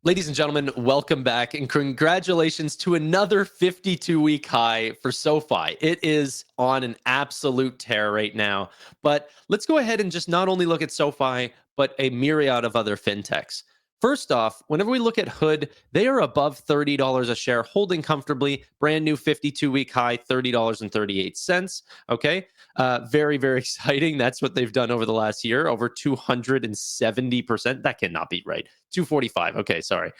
Ladies and gentlemen, welcome back and congratulations to another 52-week high for SoFi. It is on an absolute tear right now. But let's go ahead and just not only look at SoFi, but a myriad of other fintechs. First off, whenever we look at Hood, they are above $30 a share, holding comfortably. Brand new 52-week high, $30.38. Okay. Very, very exciting. That's what they've done over the last year, over 270%. That cannot be right. 245. Okay, sorry.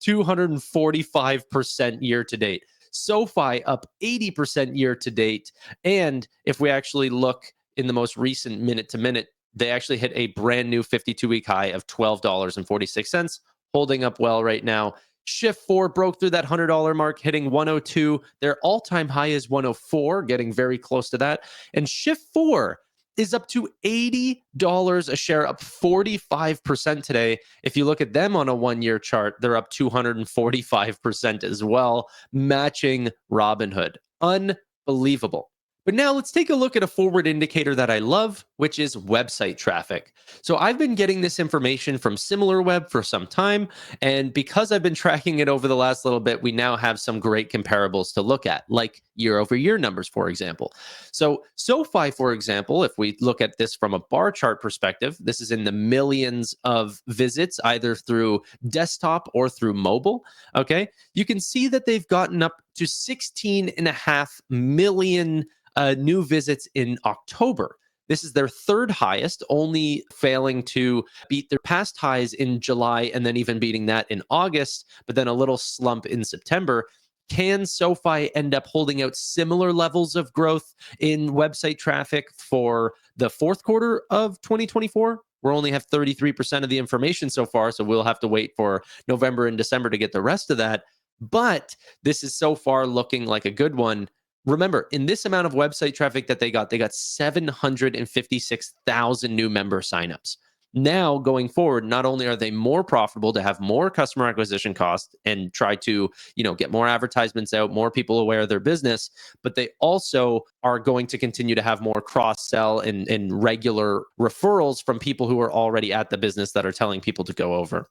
245% year to date. SoFi up 80% year to date. And if we actually look in the most recent minute to minute, they actually hit a brand new 52-week high of $12.46, holding up well right now. Shift 4 broke through that $100 mark, hitting 102. Their all-time high is 104, getting very close to that. And Shift 4 is up to $80 a share, up 45% today. If you look at them on a one-year chart, they're up 245% as well, matching Robinhood. Unbelievable. But now let's take a look at a forward indicator that I love, which is website traffic. So I've been getting this information from SimilarWeb for some time, and because I've been tracking it over the last little bit, we now have some great comparables to look at, like year-over-year numbers, for example. So SoFi, for example, if we look at this from a bar chart perspective, this is in the millions of visits, either through desktop or through mobile, okay? You can see that they've gotten up to 16.5 million new visits in October. This is their third highest, only failing to beat their past highs in July and then even beating that in August, but then a little slump in September. Can SoFi end up holding out similar levels of growth in website traffic for the fourth quarter of 2024? We only have 33% of the information so far, so we'll have to wait for November and December to get the rest of that. But this is so far looking like a good one. Remember, in this amount of website traffic that they got 756,000 new member signups. Now, going forward, not only are they more profitable to have more customer acquisition costs and try to, get more advertisements out, more people aware of their business, but they also are going to continue to have more cross-sell and regular referrals from people who are already at the business that are telling people to go over.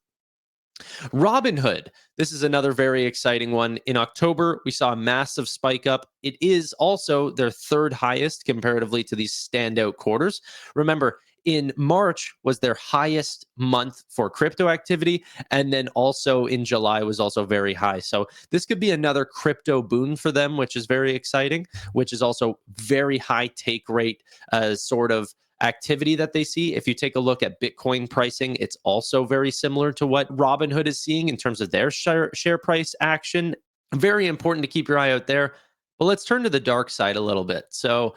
Robinhood. This is another very exciting one. In October, we saw a massive spike up. It is also their third highest comparatively to these standout quarters. Remember, in March was their highest month for crypto activity. And then also in July was also very high. So this could be another crypto boon for them, which is very exciting, which is also very high take rate sort of activity that they see. If you take a look at Bitcoin pricing, it's also very similar to what Robinhood is seeing in terms of their share price action. Very important to keep your eye out there. But let's turn to the dark side a little bit. So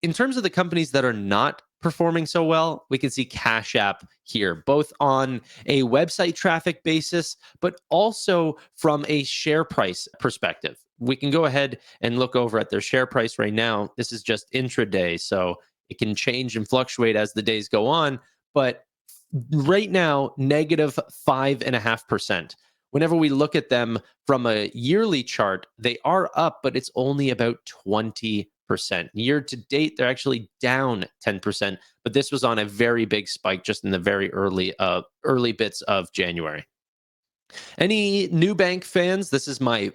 in terms of the companies that are not performing so well, we can see Cash App here, both on a website traffic basis, but also from a share price perspective. We can go ahead and look over at their share price right now. This is just intraday, so it can change and fluctuate as the days go on, but right now, negative 5.5%. Whenever we look at them from a yearly chart, they are up, but it's only about 20%. Year to date, they're actually down 10%, but this was on a very big spike just in the very early bits of January. Any Nubank fans? This is my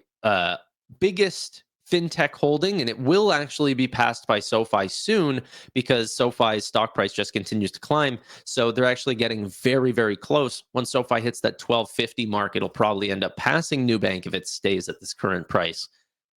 biggest Fintech holding, and it will actually be passed by SoFi soon because SoFi's stock price just continues to climb. So they're actually getting very, very close. Once SoFi hits that 1250 mark, it'll probably end up passing Nubank if it stays at this current price.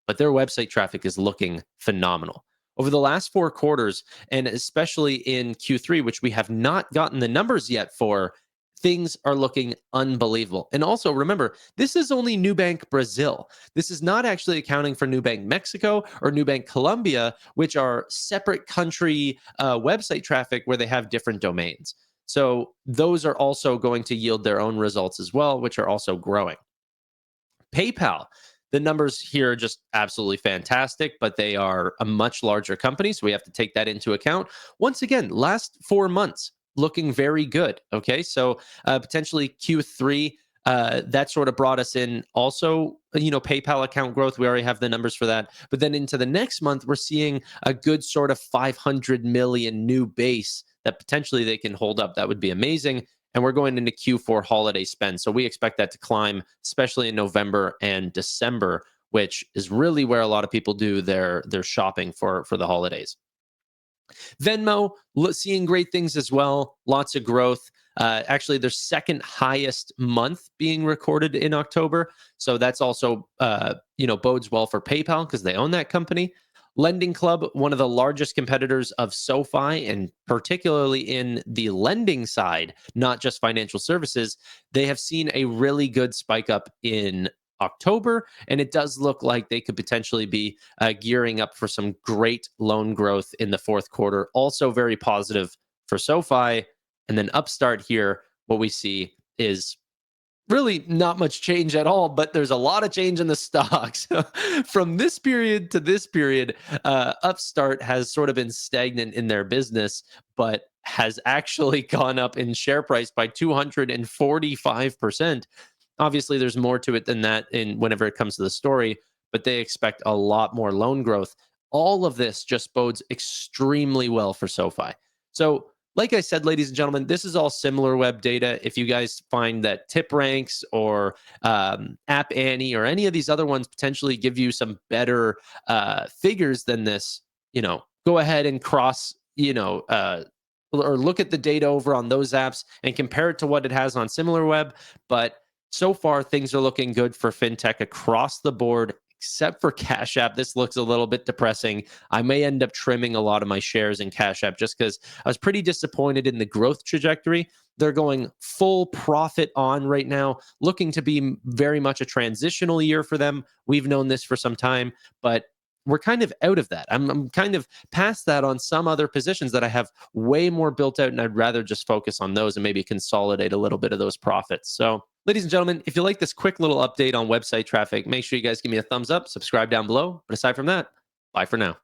But their website traffic is looking phenomenal. Over the last 4 quarters, and especially in Q3, which we have not gotten the numbers yet for, things are looking unbelievable. And also remember, this is only Nubank Brazil. This is not actually accounting for Nubank Mexico or Nubank Colombia, which are separate country website traffic where they have different domains. So those are also going to yield their own results as well, which are also growing. PayPal. The numbers here are just absolutely fantastic, but they are a much larger company, so we have to take that into account. Once again, last 4 months, looking very good. Okay, so potentially Q3, that sort of brought us in also, PayPal account growth. We already have the numbers for that. But then into the next month, we're seeing a good sort of 500 million new base that potentially they can hold up. That would be amazing. and we're going into Q4 holiday spend. So we expect that to climb, especially in November and December, which is really where a lot of people do their shopping for the holidays. Venmo, seeing great things as well. Lots of growth. Actually, their second highest month being recorded in October. So that's also, bodes well for PayPal because they own that company. Lending Club, one of the largest competitors of SoFi, and particularly in the lending side, not just financial services, they have seen a really good spike up in October, and it does look like they could potentially be gearing up for some great loan growth in the fourth quarter. Also, very positive for SoFi. And then Upstart here, what we see is really not much change at all, but there's a lot of change in the stocks. From this period to this period, Upstart has sort of been stagnant in their business, but has actually gone up in share price by 245%. Obviously, there's more to it than that in whenever it comes to the story, but they expect a lot more loan growth. All of this just bodes extremely well for SoFi. So, like I said, ladies and gentlemen, this is all similar web data. If you guys find that Tip Ranks or App Annie or any of these other ones potentially give you some better figures than this, go ahead and cross, or look at the data over on those apps and compare it to what it has on SimilarWeb. But so far, things are looking good for fintech across the board, except for Cash App. This looks a little bit depressing. I may end up trimming a lot of my shares in Cash App just because I was pretty disappointed in the growth trajectory. They're going full profit on right now, looking to be very much a transitional year for them. We've known this for some time, but we're kind of out of that. I'm kind of past that on some other positions that I have way more built out, and I'd rather just focus on those and maybe consolidate a little bit of those profits. So, ladies and gentlemen, if you like this quick little update on website traffic, make sure you guys give me a thumbs up, subscribe down below. But aside from that, bye for now.